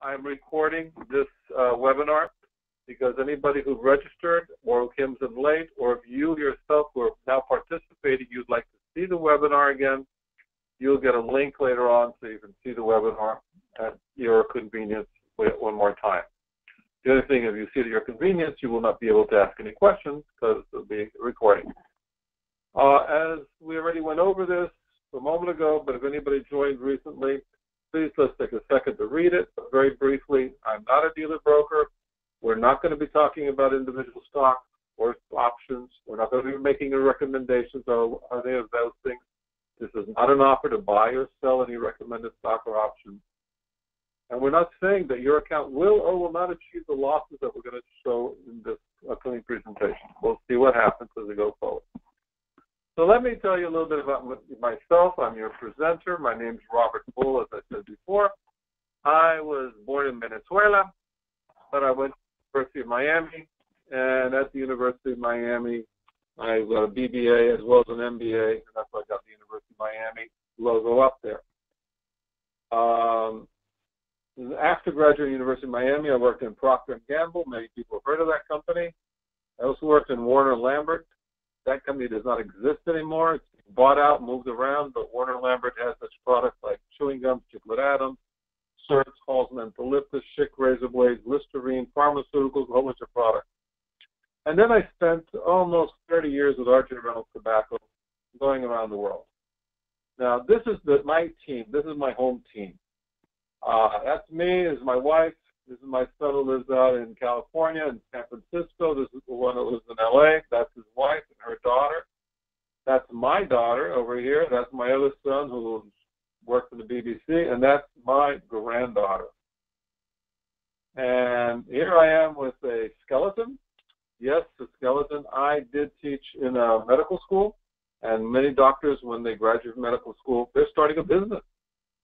I'm recording this webinar because anybody who registered or who comes in late, or if you yourself who are now participating, you'd like to see the webinar again, you'll get a link later on so you can see the webinar at your convenience one more time. The other thing, if you see it at your convenience, you will not be able to ask any questions because it'll be recording. As we already went over this a moment ago, but if anybody joined recently, please let's take a second to read it. But very briefly, I'm not a dealer broker. We're not going to be talking about individual stocks or options. We're not going to be making any recommendations or any of those things. This is not an offer to buy or sell any recommended stock or option. And we're not saying that your account will or will not achieve the losses that we're going to show in this upcoming presentation. We'll see what happens as we go forward. So let me tell you a little bit about myself. I'm your presenter. My name is Robert Bull, as I said before. I was born in Venezuela, but I went to the University of Miami. And at the University of Miami, I got a BBA as well as an MBA, and that's why I got the University of Miami logo up there. After graduating University of Miami, I worked in Procter & Gamble. Many people have heard of that company. I also worked in Warner Lambert. That company does not exist anymore. It's been bought out, moved around, but Warner Lambert has such products like chewing gum, Chiclet Adams, Certs, Halsman, Eucalyptus, Schick razor blades, Listerine, pharmaceuticals, a whole bunch of products. And then I spent almost 30 years with Argent Reynolds Tobacco going around the world. Now, this is my team. This is my home team. That's me. This is my wife. This is my son who lives out in California and San Francisco. This is the one who lives in LA. That's his wife and her daughter. That's my daughter over here. That's my other son who works for the BBC. And that's my granddaughter. And here I am with a skeleton. Yes, a skeleton. I did teach in a medical school. And many doctors, when they graduate from medical school, they're starting a business.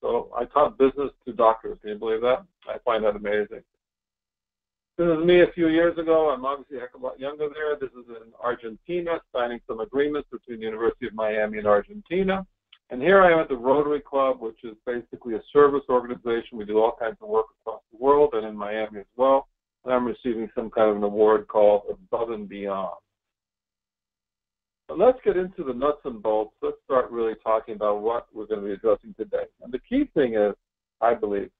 So I taught business to doctors. Can you believe that? I find that amazing. This is me a few years ago. I'm obviously a heck of a lot younger there. This is in Argentina, signing some agreements between the University of Miami and Argentina. And here I am at the Rotary Club, which is basically a service organization. We do all kinds of work across the world and in Miami as well. And I'm receiving some kind of an award called Above and Beyond. But let's get into the nuts and bolts. Let's start really talking about what we're going to be addressing today. And the key thing is, I believe,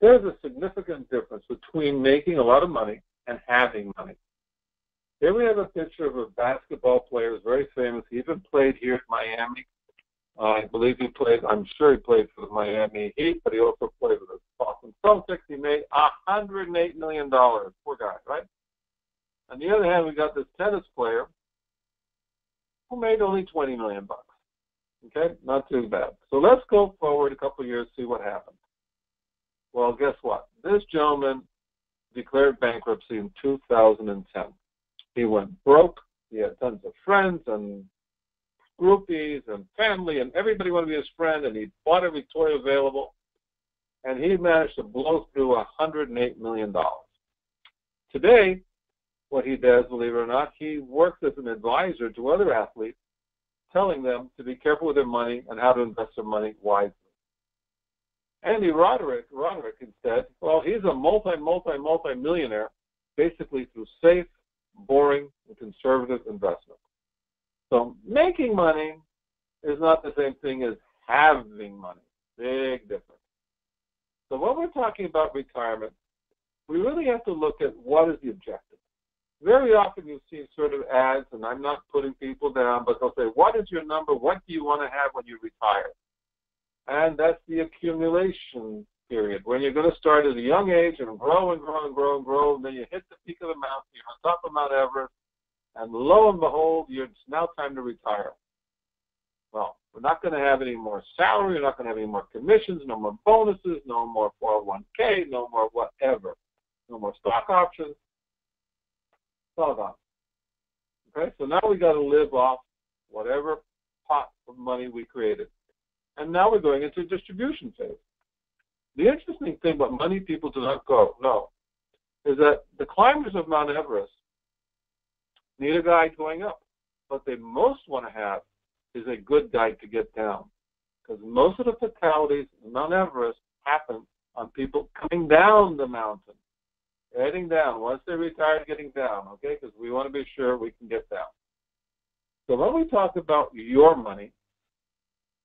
there's a significant difference between making a lot of money and having money. Here we have a picture of a basketball player who's very famous. He even played here at Miami. I believe he played, I'm sure he played for the Miami Heat, but he also played for the Boston Celtics. He made $108 million. Poor guy, right? On the other hand, we got this tennis player who made only $20 million. Okay, not too bad. So let's go forward a couple of years, see what happened. Well, guess what? This gentleman declared bankruptcy in 2010. He went broke. He had tons of friends and groupies and family, and everybody wanted to be his friend, and he bought every toy available, and he managed to blow through $108 million. Today, what he does, believe it or not, he works as an advisor to other athletes, telling them to be careful with their money and how to invest their money wisely. Andy Roderick instead, well, he's a multi-millionaire, basically through safe, boring, and conservative investment. So making money is not the same thing as having money. Big difference. So when we're talking about retirement, we really have to look at what is the objective. Very often you see sort of ads, and I'm not putting people down, but they'll say, what is your number? What do you want to have when you retire? And that's the accumulation period, when you're going to start at a young age and grow and grow and grow and grow, and then you hit the peak of the mountain, you're on top of Mount Everest, and lo and behold, it's now time to retire. Well, we're not going to have any more salary, we're not going to have any more commissions, no more bonuses, no more 401k, no more whatever, no more stock options. It's all gone. Okay, so now we got to live off whatever pot of money we created. And now we're going into a distribution phase. The interesting thing about money people do not know is that the climbers of Mount Everest need a guide going up. What they most want to have is a good guide to get down. Because most of the fatalities in Mount Everest happen on people coming down the mountain, heading down. Once they retire, getting down, okay? Because we want to be sure we can get down. So when we talk about your money,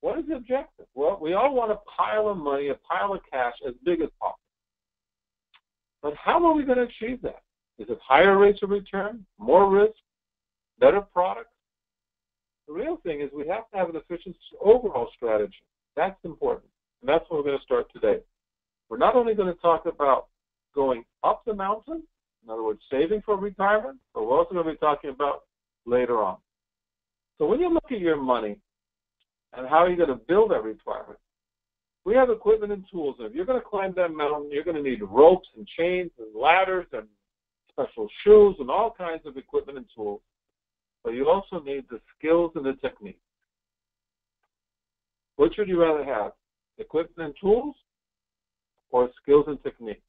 what is the objective? Well, we all want a pile of money, a pile of cash as big as possible. But how are we going to achieve that? Is it higher rates of return, more risk, better products? The real thing is we have to have an efficient overall strategy. That's important. And that's what we're going to start today. We're not only going to talk about going up the mountain, in other words, saving for retirement, but we're also going to be talking about later on. So when you look at your money and how you're going to build that retirement, we have equipment and tools. And if you're going to climb that mountain, you're going to need ropes and chains and ladders and special shoes and all kinds of equipment and tools. But you also need the skills and the techniques. What should you rather have, equipment and tools or skills and techniques?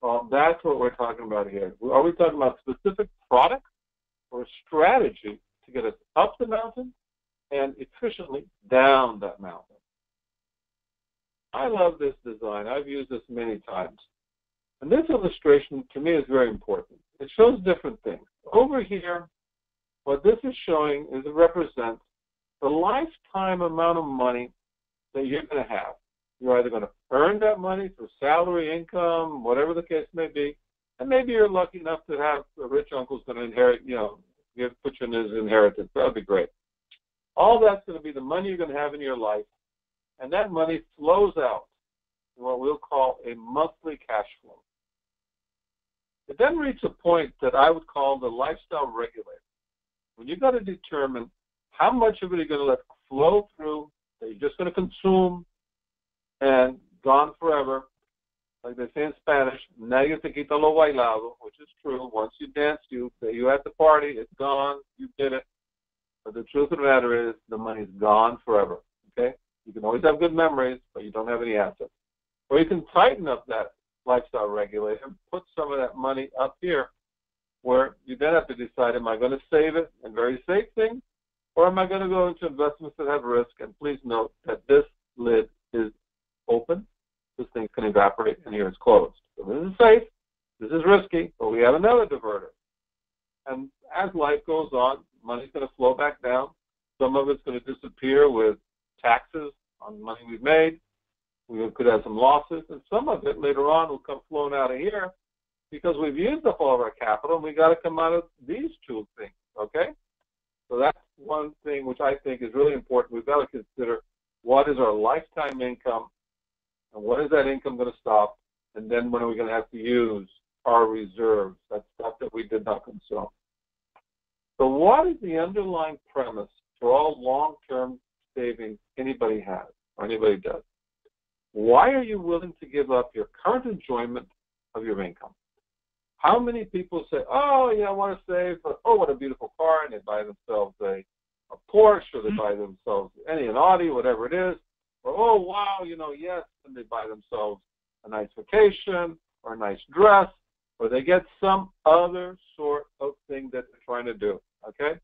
Well, that's what we're talking about here. Are we talking about specific products or a strategy to get us up the mountain and efficiently down that mountain? I love this design. I've used this many times. And this illustration, to me, is very important. It shows different things. Over here, what this is showing is it represents the lifetime amount of money that you're going to have. You're either going to earn that money through salary, income, whatever the case may be, and maybe you're lucky enough to have a rich uncle's going to inherit, put you in his inheritance. That would be great. All that's going to be the money you're going to have in your life, and that money flows out in what we'll call a monthly cash flow. It then reaches a point that I would call the lifestyle regulator. When you've got to determine how much of it you're going to let flow through, that you're just going to consume and gone forever, like they say in Spanish, nadie te quita lo bailado, which is true. Once you dance, you at the party, it's gone, you did it. But the truth of the matter is the money's gone forever, okay? You can always have good memories, but you don't have any assets. Or you can tighten up that lifestyle regulator and put some of that money up here where you then have to decide, am I going to save it and very safe things, or am I going to go into investments that have risk? And please note that this lid is open. This thing can evaporate, and here it's closed. So this is safe. This is risky, but we have another diverter. And as life goes on, money's going to flow back down. Some of it's going to disappear with taxes on money we've made. We could have some losses, and some of it later on will come flowing out of here because we've used up all of our capital, and we've got to come out of these two things, okay? So that's one thing which I think is really important. We've got to consider what is our lifetime income, and what is that income going to stop, and then when are we going to have to use our reserves, that stuff that we did not consume. So what is the underlying premise for all long-term savings anybody has or anybody does? Why are you willing to give up your current enjoyment of your income? How many people say, oh, yeah, I want to save, but, oh, what a beautiful car, and they buy themselves a Porsche, or they buy themselves an Audi, whatever it is, or, oh, wow, yes, and they buy themselves a nice vacation or a nice dress, or they get some other sort of thing that they're trying to do, okay?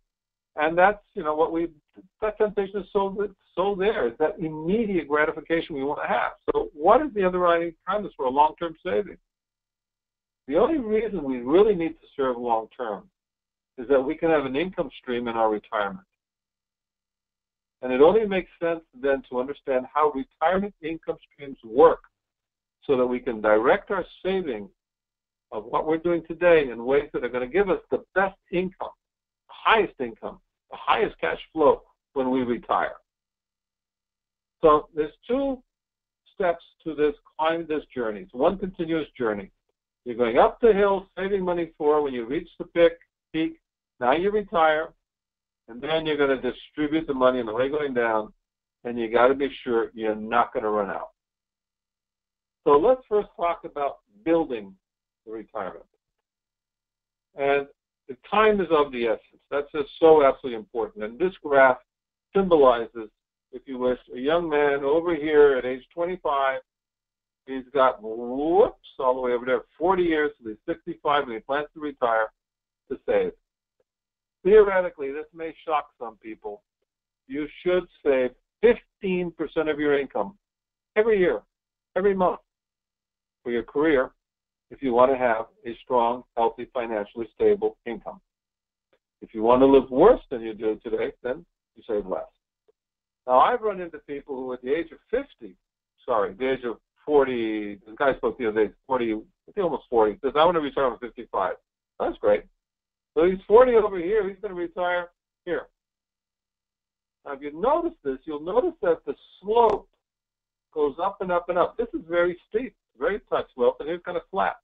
And that's, that temptation is so there. It's that immediate gratification we want to have. So what is the underlying premise for a long-term saving? The only reason we really need to serve long-term is that we can have an income stream in our retirement. And it only makes sense then to understand how retirement income streams work so that we can direct our savings of what we're doing today in ways that are going to give us the best income, the highest cash flow when we retire. So there's two steps to this journey. It's one continuous journey. You're going up the hill, saving money for when you reach the peak. Now you retire, and then you're going to distribute the money on the way going down, and you got to be sure you're not going to run out. So let's first talk about building the retirement. And the time is of the essence. That's just so absolutely important. And this graph symbolizes, if you wish, a young man over here at age 25. He's got, all the way over there, 40 years till he's 65, and he plans to retire to save. Theoretically, this may shock some people. You should save 15% of your income every year, every month. for your career if you want to have a strong, healthy, financially stable income. If you want to live worse than you do today, then you save less. Now, I've run into people who at the age of 40, the guy spoke the other day, 40, I think almost 40, says, I want to retire at 55. That's great. So he's 40 over here, he's going to retire here. Now, if you notice this, you'll notice that the slope goes up and up and up. This is very steep, very tight slope, and here's kind of flat.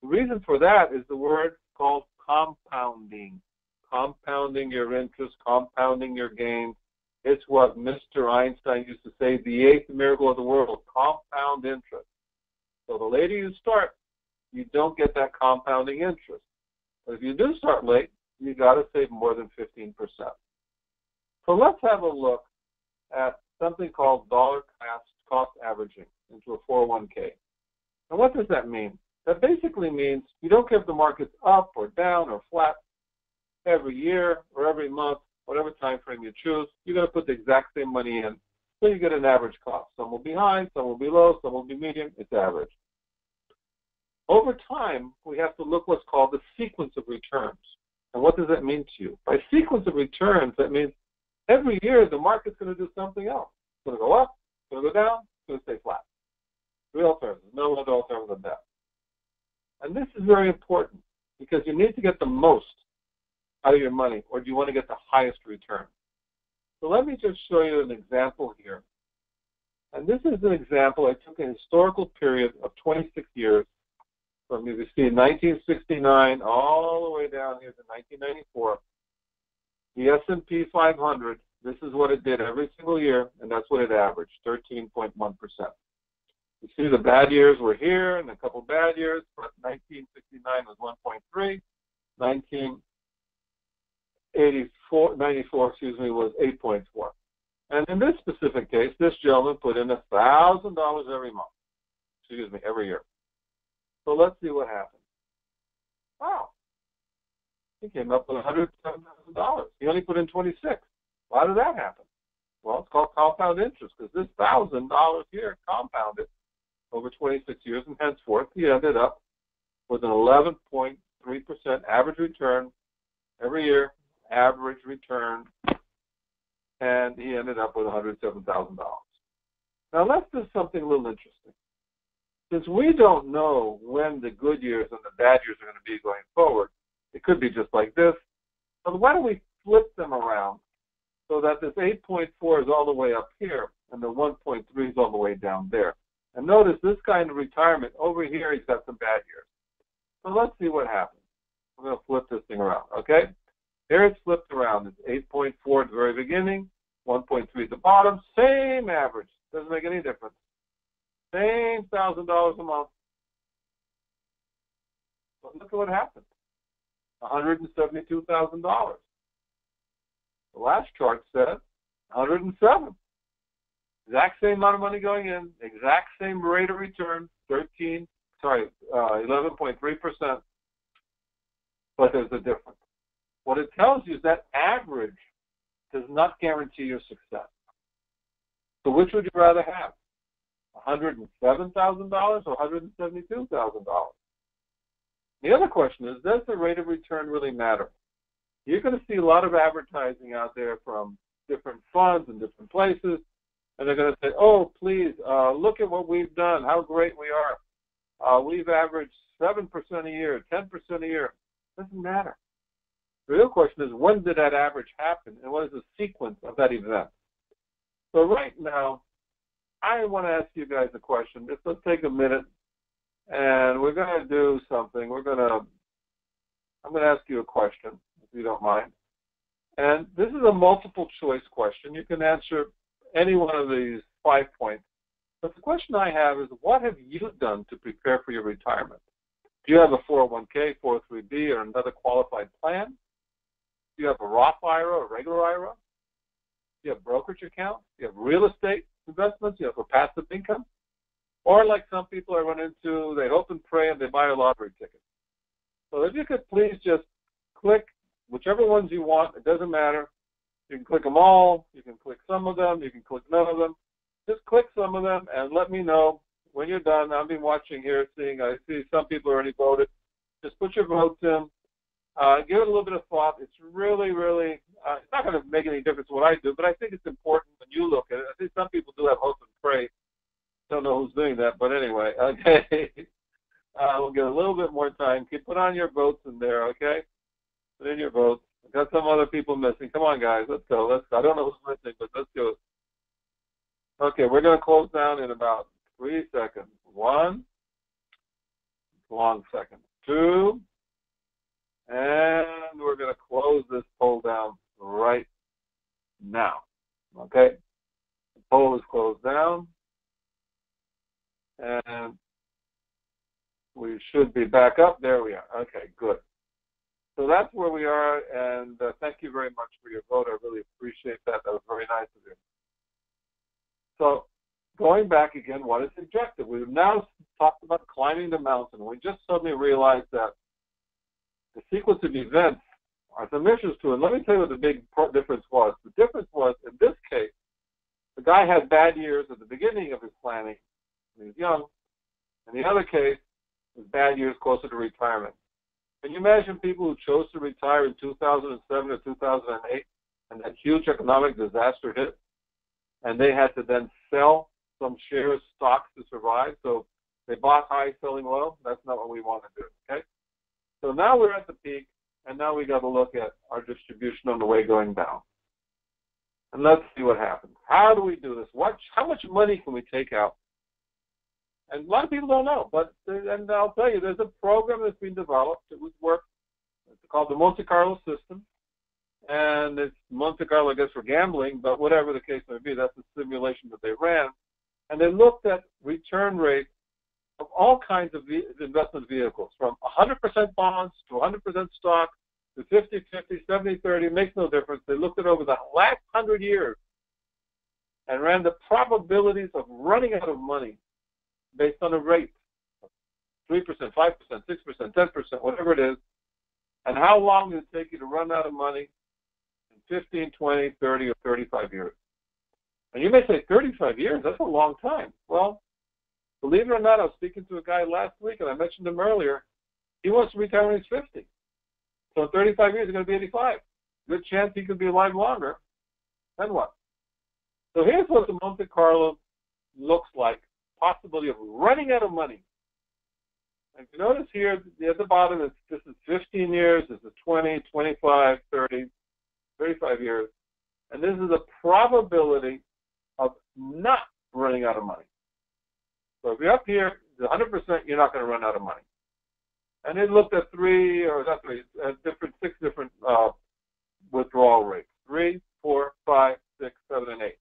The reason for that is the word called compounding. Compounding your interest, compounding your gains. It's what Mr. Einstein used to say, the eighth miracle of the world, compound interest. So the later you start, you don't get that compounding interest. But if you do start late, you got to save more than 15%. So let's have a look at something called dollar cost averaging into a 401k. And what does that mean? That basically means you don't care if the market's up or down or flat every year or every month, whatever time frame you choose, you're going to put the exact same money in, so you get an average cost. Some will be high, some will be low, some will be medium. It's average. Over time, we have to look what's called the sequence of returns. And what does that mean to you? By sequence of returns, that means every year the market's going to do something else. It's going to go up, it's going to go down, it's going to stay flat. Three alternatives, no other alternative than that. And this is very important because you need to get the most out of your money, or do you want to get the highest return? So let me just show you an example here. And this is an example. I took a historical period of 26 years from, you can see, 1969 all the way down here to 1994. The S&P 500, this is what it did every single year, and that's what it averaged, 13.1%. You see the bad years were here, and a couple bad years, but 1969 was 1.3, 94, was 8.4. And in this specific case, this gentleman put in $1,000 every year. So let's see what happens. Wow. He came up with $107,000. He only put in 26. Why did that happen? Well, it's called compound interest because this $1,000 here compounded over 26 years, and henceforth he ended up with an 11.3% average return every year, average return, and he ended up with $107,000. Now let's do something a little interesting. Since we don't know when the good years and the bad years are going to be going forward, it could be just like this. So why don't we flip them around so that this 8.4 is all the way up here and the 1.3 is all the way down there. And notice this guy in retirement, over here he's got some bad years. So let's see what happens. I'm going to flip this thing around, okay? Here it's flipped around. It's 8.4 at the very beginning, 1.3 at the bottom, same average. Doesn't make any difference. Same $1,000 a month. But look at what happened. $172,000. The last chart said 107. Exact same amount of money going in, exact same rate of return, 11.3%. But there's a difference. What it tells you is that average does not guarantee your success. So which would you rather have? $107,000 or $172,000? The other question is, does the rate of return really matter? You're going to see a lot of advertising out there from different funds and different places, and they're going to say, oh, please, look at what we've done, how great we are. We've averaged 7% a year, 10% a year. It doesn't matter. The real question is, when did that average happen, and what is the sequence of that event? So right now, I want to ask you guys a question. Just let's take a minute, and we're going to do something. I'm going to ask you a question, if you don't mind. And this is a multiple choice question. You can answer any one of these 5 points. But the question I have is, what have you done to prepare for your retirement? Do you have a 401k, 403b, or another qualified plan? Do you have a Roth IRA, a regular IRA? Do you have brokerage accounts? Do you have real estate investments? Do you have a passive income? Or like some people I run into, they hope and pray and they buy a lottery ticket. So if you could please just click whichever ones you want. It doesn't matter. You can click them all. You can click some of them. You can click none of them. Just click some of them and let me know when you're done, I've been watching here, I see some people already voted. Just put your votes in. Give it a little bit of thought. It's really, really, it's not going to make any difference what I do, but I think it's important when you look at it. I think some people do have hope and pray. Don't know who's doing that, but anyway, okay. We'll get a little bit more time. Put on your votes in there, okay? Put in your votes. I've got some other people missing. Come on, guys. Let's go. I don't know who's missing, but let's go. Okay, we're going to close down in about 3 seconds. 1, long second. 2, and we're going to close this poll down right now. Okay? The poll is closed down. And we should be back up. There we are. Okay, good. So that's where we are, and thank you very much for your vote. I really appreciate that. That was very nice of you. So going back again, what is the objective? We've now talked about climbing the mountain. We just suddenly realized that the sequence of events are some issues to it. Let me tell you what the big difference was. The difference was, in this case, the guy had bad years at the beginning of his planning. He was young. In the other case, it was bad years closer to retirement. Can you imagine people who chose to retire in 2007 or 2008 and that huge economic disaster hit, and they had to then sell some shares, stocks to survive? So they bought high, selling low. That's not what we want to do, okay? So now we're at the peak, and now we got to look at our distribution on the way going down. And let's see what happens. How do we do this? How much money can we take out? And a lot of people don't know, and I'll tell you, there's a program that's been developed. It was work. It's called the Monte Carlo system, and it's Monte Carlo, I guess, for gambling, but whatever the case may be, that's the simulation that they ran. And they looked at return rates of all kinds of investment vehicles, from 100% bonds to 100% stock to 50-50, 70-30, makes no difference. They looked at over the last 100 years and ran the probabilities of running out of money based on a rate of 3%, 5%, 6%, 10%, whatever it is, and how long does it take you to run out of money in 15, 20, 30, or 35 years. And you may say, 35 years? That's a long time. Well, believe it or not, I was speaking to a guy last week, and I mentioned him earlier. He wants to retire when he's 50. So in 35 years, he's going to be 85. Good chance he could be alive longer. Then what? So here's what the Monte Carlo looks like. Possibility of running out of money. And you notice here at the bottom, this is 15 years, this is 20, 25, 30, 35 years. And this is a probability of not running out of money. So if you're up here, 100%, you're not going to run out of money. And it looked at six different withdrawal rates: 3, 4, 5, 6, 7, and 8.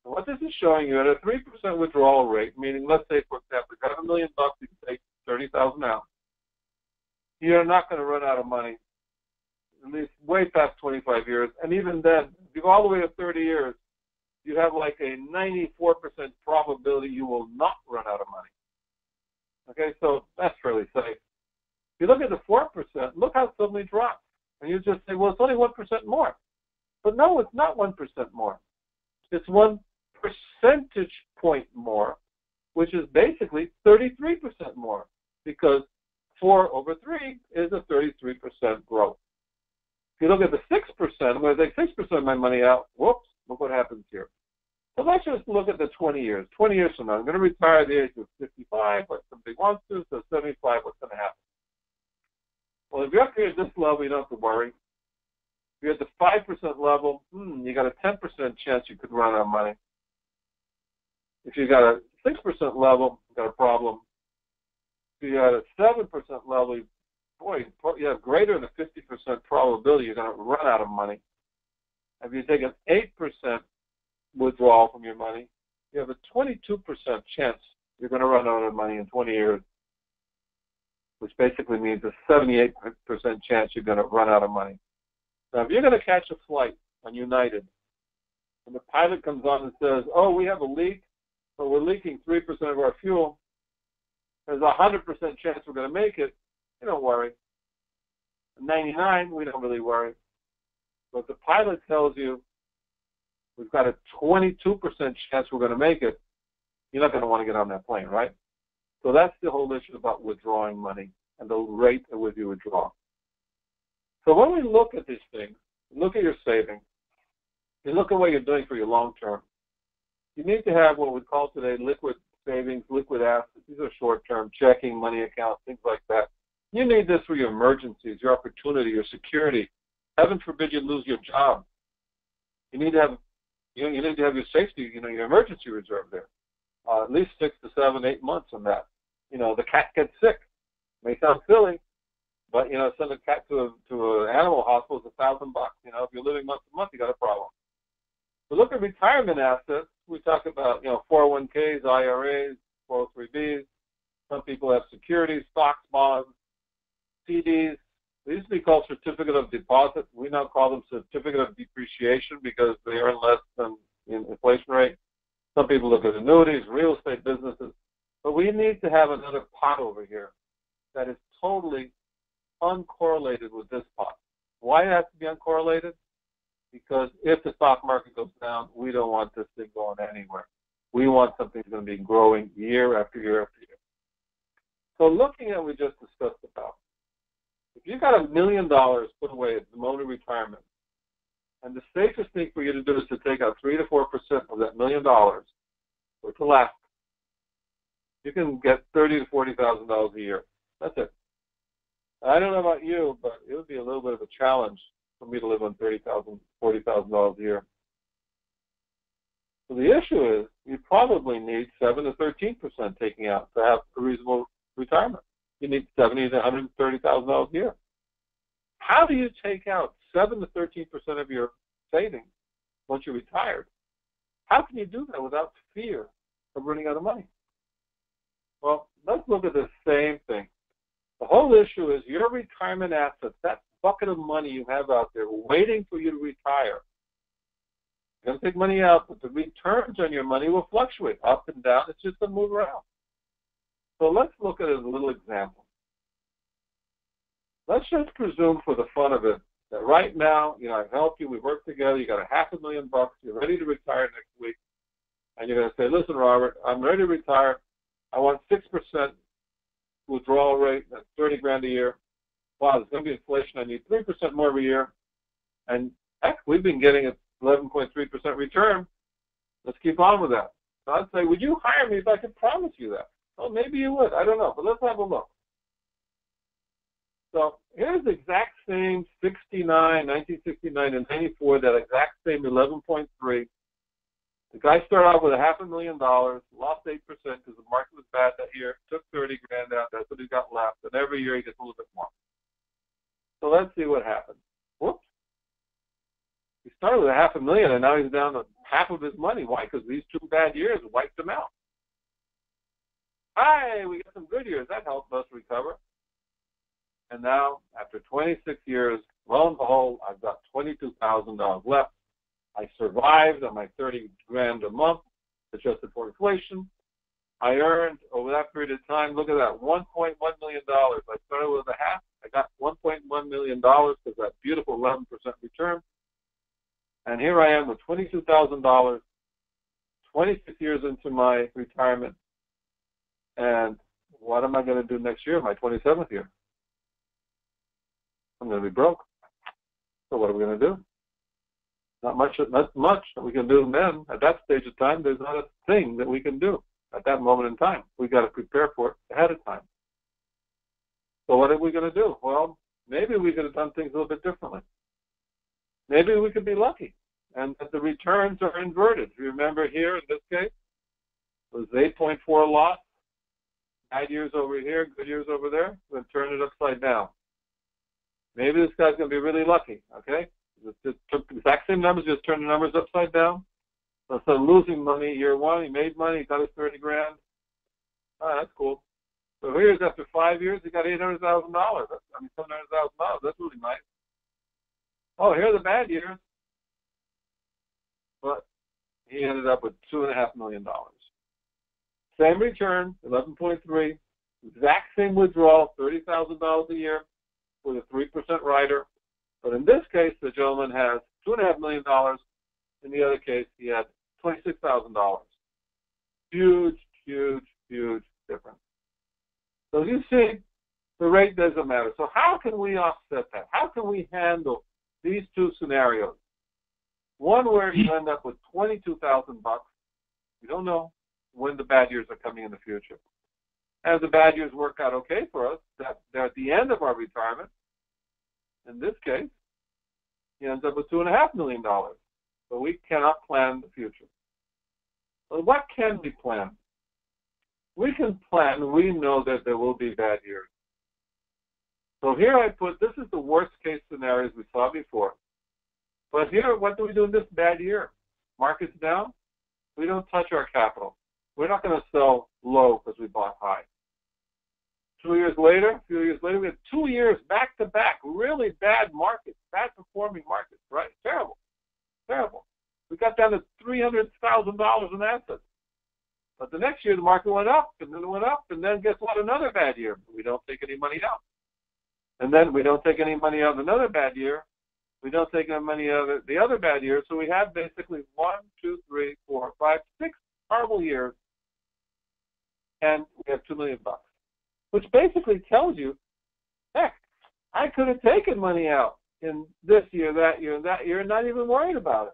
So what this is showing you, at a 3% withdrawal rate, meaning, let's say, for example, you got $1 million, you can take 30,000 out. You're not going to run out of money, at least way past 25 years. And even then, if you go all the way to 30 years, you have like a 94% probability you will not run out of money. Okay, so that's fairly safe. If you look at the 4%, look how it suddenly drops. And you just say, well, it's only 1% more. But no, it's not 1% more. It's 1 percentage point more, which is basically 33% more, because 4 over 3 is a 33% growth. If you look at the 6%, I'm going to take 6% of my money out. Whoops, look what happens here. So let's just look at the 20 years. 20 years from now, I'm going to retire at the age of 55, like somebody wants to, so 75, what's going to happen? Well, if you're up here at this level, you don't have to worry. If you're at the 5% level, you got a 10% chance you could run out of money. If you got a 6% level, you got a problem. If you got a 7% level, you have greater than a 50% probability you're going to run out of money. If you take an 8% withdrawal from your money, you have a 22% chance you're going to run out of money in 20 years, which basically means a 78% chance you're going to run out of money. Now, if you're going to catch a flight on United, and the pilot comes on and says, oh, we have a leak, but we're leaking 3% of our fuel, there's a 100% chance we're going to make it, you don't worry. 99, we don't really worry. But the pilot tells you we've got a 22% chance we're going to make it, you're not going to want to get on that plane, right? So that's the whole issue about withdrawing money and the rate at which you withdraw. So when we look at these things, look at your savings, you look at what you're doing for your long term, you need to have what we call today liquid savings, liquid assets. These are short-term checking, money accounts, things like that. You need this for your emergencies, your opportunity, your security. Heaven forbid you lose your job. You need to have, you need to have your safety, your emergency reserve there. At least 6 to 7, 8 months on that. The cat gets sick. May sound silly, but send a cat to an animal hospital is $1,000. If you're living month to month, you got a problem. So look at retirement assets. We talk about 401ks, IRAs, 403bs. Some people have securities, stocks, bonds, CDs. They used to be called certificate of deposit. We now call them certificate of depreciation because they earn less than the inflation rate. Some people look at annuities, real estate businesses. But we need to have another pot over here that is totally uncorrelated with this pot. Why it has to be uncorrelated? Because if the stock market goes down, we don't want this thing going anywhere. We want something that's going to be growing year after year after year. So looking at what we just discussed about, if you've got $1 million put away at the moment of retirement, and the safest thing for you to do is to take out 3 to 4% of that $1 million, or to last, you can get $30,000 to $40,000 a year. That's it. I don't know about you, but it would be a little bit of a challenge for me to live on $30,000, $40,000 a year. So the issue is you probably need 7 to 13% taking out to have a reasonable retirement. You need $70,000 to $130,000 a year. How do you take out 7 to 13% of your savings once you're retired? How can you do that without fear of running out of money? Well, let's look at the same thing. The whole issue is your retirement assets, that bucket of money you have out there waiting for you to retire. You're going to take money out, but the returns on your money will fluctuate up and down. It's just going to move around. So let's look at a little example. Let's just presume for the fun of it that right now, I've helped you, we've worked together, you got $500,000, you're ready to retire next week, and you're going to say, listen, Robert, I'm ready to retire. I want 6% withdrawal rate, that's $30,000 a year. Wow, there's going to be inflation. I need 3% more every year. And heck, we've been getting an 11.3% return. Let's keep on with that. So I'd say, would you hire me if I could promise you that? Well, maybe you would. I don't know. But let's have a look. So here's the exact same 1969 and 94, that exact same 11.3. The guy started out with $500,000, lost 8% because the market was bad that year, took $30,000 out, that's what he got left, and every year he gets a little bit more. So let's see what happened. Whoops. He started with $500,000 and now he's down to half of his money. Why? Because these 2 bad years wiped him out. Hi, we got some good years. That helped us recover. And now, after 26 years, lo and behold, I've got $22,000 left. I survived on my $30,000 a month, adjusted for inflation. I earned, over that period of time, look at that, $1.1 million. I started with $500,000. I got $1.1 million because that beautiful 11% return. And here I am with $22,000, 26 years into my retirement. And what am I going to do next year, my 27th year? I'm going to be broke. So what are we going to do? Not much that we can do then. At that stage of time, there's not a thing that we can do at that moment in time. We've got to prepare for it ahead of time. So what are we going to do? Well, maybe we could have done things a little bit differently. Maybe we could be lucky and that the returns are inverted. You remember here in this case, it was 8.4 loss, bad years over here, good years over there. We're going to turn it upside down. Maybe this guy's going to be really lucky, okay? Just took the exact same numbers, just turned the numbers upside down. So instead of losing money year one, he made money, he got his $30,000. Oh, that's cool. So here's after 5 years, he got $700,000. That's really nice. Oh, here are the bad years. But he ended up with $2.5 million. Same return, 11.3, exact same withdrawal, $30,000 a year with a 3% rider. But in this case, the gentleman has $2.5 million. In the other case, he had $26,000. Huge, huge, huge difference. So you see, the rate doesn't matter. So how can we offset that? How can we handle these two scenarios? One where you end up with $22,000. We don't know when the bad years are coming in the future. As the bad years work out okay for us, that they're at the end of our retirement. In this case, he ends up with $2.5 million. But we cannot plan the future. But what can we plan? We can plan. We know that there will be bad years. So here I put, this is the worst case scenarios we saw before. But here, what do we do in this bad year? Market's down. We don't touch our capital. We're not going to sell low because we bought high. 2 years later, a few years later, we had 2 years back to back, really bad markets, bad performing markets, right? Terrible, terrible. We got down to $300,000 in assets. But the next year, the market went up, and then it went up, and then guess what? Another bad year. We don't take any money out. And then we don't take any money out of another bad year. We don't take any money out of the other bad year. So we have basically 1, 2, 3, 4, 5, 6 horrible years, and we have $2 million. Which basically tells you, heck, I could have taken money out in this year, that year, and that year, and not even worried about it.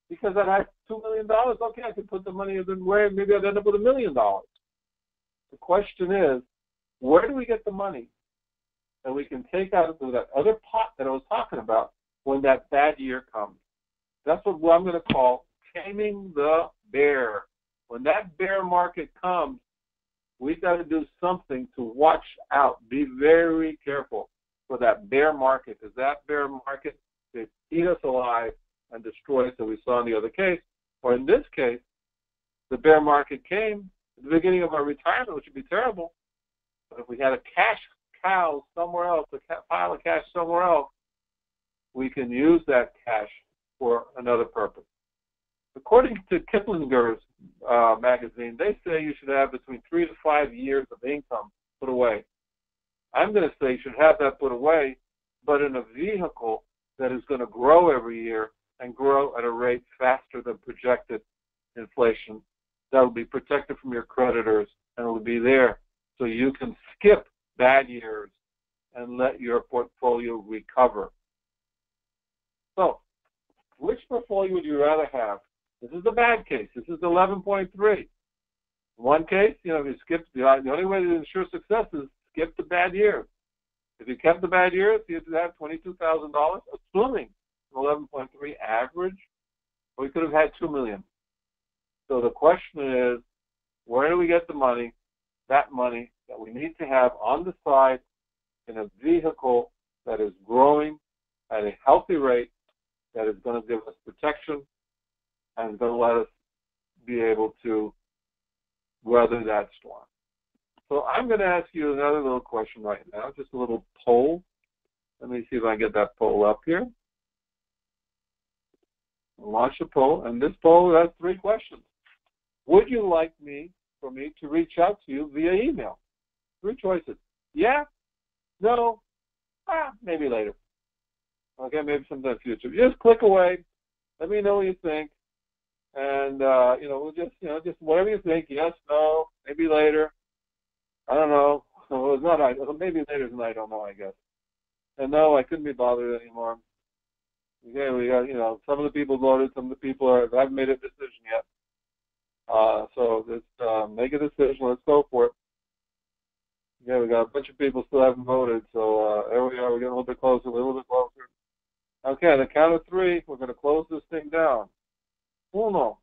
Because I had $2 million, okay, I could put the money in where maybe I'd end up with $1 million. The question is, where do we get the money that we can take out of that other pot that I was talking about when that bad year comes? That's what I'm going to call taming the bear. When that bear market comes, we've got to do something to watch out. Be very careful for that bear market, because that bear market could eat us alive and destroy us, as we saw in the other case. Or in this case, the bear market came at the beginning of our retirement, which would be terrible. But if we had a cash cow somewhere else, a pile of cash somewhere else, we can use that cash for another purpose. According to Kiplinger's magazine, they say you should have between 3 to 5 years of income put away. I'm going to say you should have that put away, but in a vehicle that is going to grow every year and grow at a rate faster than projected inflation. That will be protected from your creditors, and it will be there so you can skip bad years and let your portfolio recover. So, which portfolio would you rather have? This is the bad case. This is 11.3. One case, if you skip, the only way to ensure success is skip the bad years. If you kept the bad years, you'd have $22,000, assuming an 11.3 average, or you could have had $2 million. So the question is, where do we get the money, that money that we need to have on the side in a vehicle that is growing at a healthy rate, that is going to give us protection, and is going to let us be able to weather that storm. So I'm going to ask you another little question right now, just a little poll. Let me see if I can get that poll up here. Launch a poll, and this poll has 3 questions. Would you like for me to reach out to you via email? 3 choices. Yeah? No? Maybe later. Okay, maybe sometime in the future. Just click away. Let me know what you think. And, we'll just whatever you think. Yes, no, maybe later. I don't know. Well, it's not, maybe later than I don't know, I guess. And no, I couldn't be bothered anymore. Okay, we got, some of the people voted, some of the people haven't made a decision yet. So let's make a decision. Let's go for it. Yeah, we got a bunch of people still haven't voted, so there we are. We're getting a little bit closer, Okay, on the count of 3, we're going to close this thing down. Uno,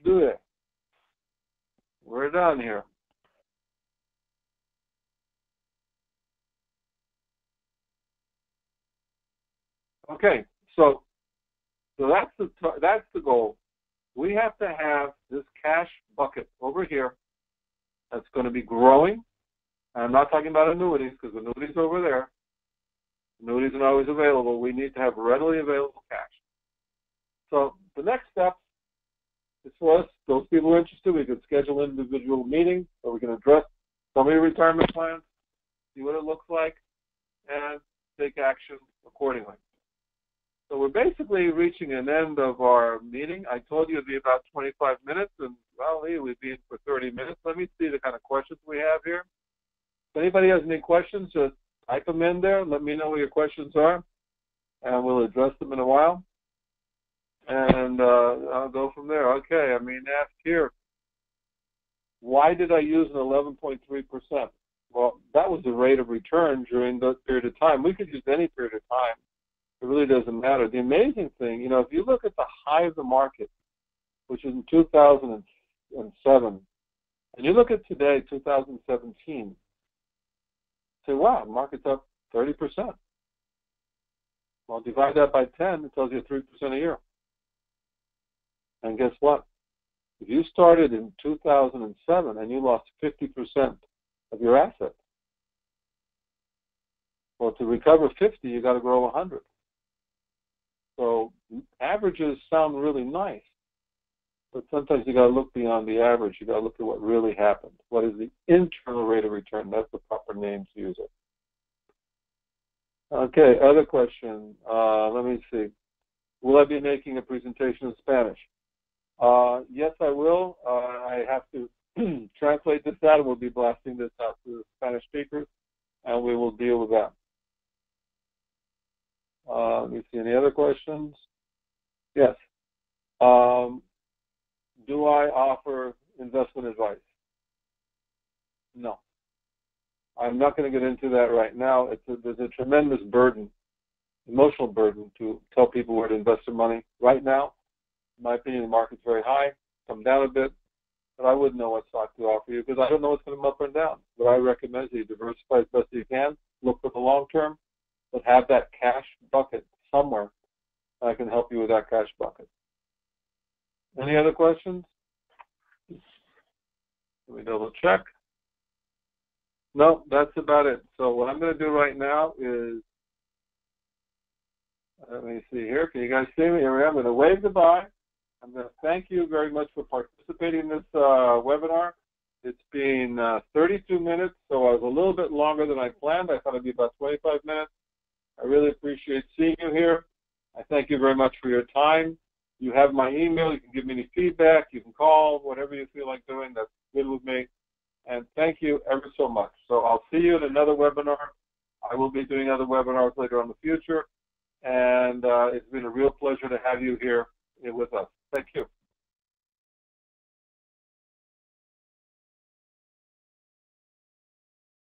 due. We're done here. Okay, so that's the goal. We have to have this cash bucket over here that's going to be growing. And I'm not talking about annuities, because annuities are over there. Annuities are always available. We need to have readily available cash. So the next step is for us, those people interested, we could schedule an individual meeting so we can address some of your retirement plans, see what it looks like, and take action accordingly. So we're basically reaching an end of our meeting. I told you it'd be about 25 minutes, and well, we've been for 30 minutes. Let me see the kind of questions we have here. If anybody has any questions, just type them in there. Let me know what your questions are, and we'll address them in a while. And I'll go from there. Okay, I mean, asked here, why did I use an 11.3%? Well, that was the rate of return during that period of time. We could use any period of time. It really doesn't matter. The amazing thing, you know, if you look at the high of the market, which is in 2007, and you look at today, 2017, say, wow, the market's up 30%. Well, divide that by 10, it tells you 3% a year. And guess what? If you started in 2007 and you lost 50% of your assets, well, to recover 50, you got to grow 100. So averages sound really nice, but sometimes you got to look beyond the average. You got to look at what really happened. What is the internal rate of return? That's the proper name to use it. Okay, other question. Let me see. Will I be making a presentation in Spanish? Yes, I will. I have to translate this out, and we'll be blasting this out to the Spanish speakers, and we will deal with that. Let me see, any other questions? Yes. Do I offer investment advice? No. I'm not going to get into that right now. There's a tremendous burden, emotional burden, to tell people where to invest their money. Right now, in my opinion, the market's very high, come down a bit, but I wouldn't know what stock to offer you because I don't know what's going to come up and down. What I recommend is you diversify as best as you can, look for the long term, but have that cash bucket somewhere. I can help you with that cash bucket. Any other questions? Let me double check. No, that's about it. So what I'm going to do right now is, let me see here. Can you guys see me? Here we are. I'm going to wave goodbye. I'm going to thank you very much for participating in this webinar. It's been 32 minutes, so I was a little bit longer than I planned. I thought it'd be about 25 minutes. I really appreciate seeing you here. I thank you very much for your time. You have my email. You can give me any feedback. You can call, whatever you feel like doing. That's good with me. And thank you ever so much. So I'll see you in another webinar. I will be doing other webinars later on in the future. And it's been a real pleasure to have you here with us. Thank you.